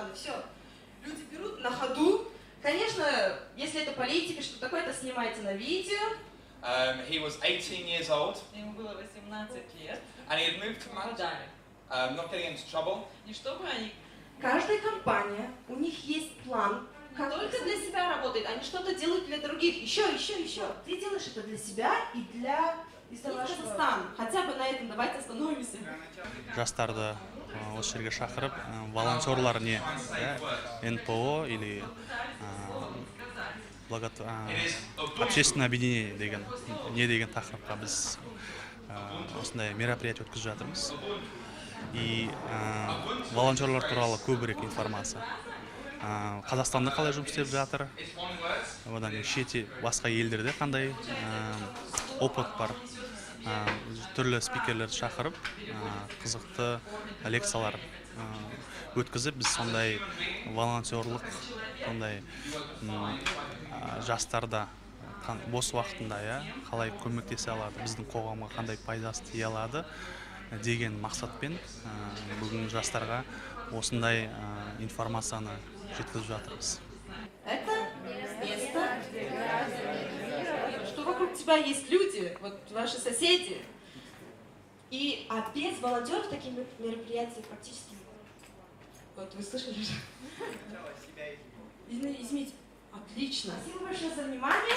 ладно, все. Люди берут на ходу. Конечно, если это политика, что такое, это снимайте на видео. He was 18 years old. Ему было 18 лет. And he had moved to Manchester, not getting into trouble. И чтобы они Каждая компания, у них есть план, как только для себя работает, они что-то делают для других, еще. Ты делаешь это для себя и для Казахстана. Хотя бы на этом давайте остановимся. Жастарды осы жерге шақырып, волонтерлар не, НПО или общественное объединение деген, не деген тақырыпқа біз осындай мероприятие өткізіп жатырмыз. И волонтерлар туралы көбірек информация. Қазақстанда қалай жұмыс істеп жатыр, одан кейін шетел басқа елдерде қандай опыт бар. Түрлі спикерлерді шақырып, қызықты лекциялар өткізіп, біз сондай волонтерлық, сондай жастарда бос уақытында қалай көмектесе алады, біздің қоғамға қандай пайдасы тие алады деген мақсатпен бүгін жастарға осындай информацияны жеткізіп жатырмыз. Это место, что вокруг тебя есть люди, вот ваши соседи. А без волонтеров такие мероприятия практически... Вот вы слышали же? Изменить. Отлично. Спасибо большое за внимание.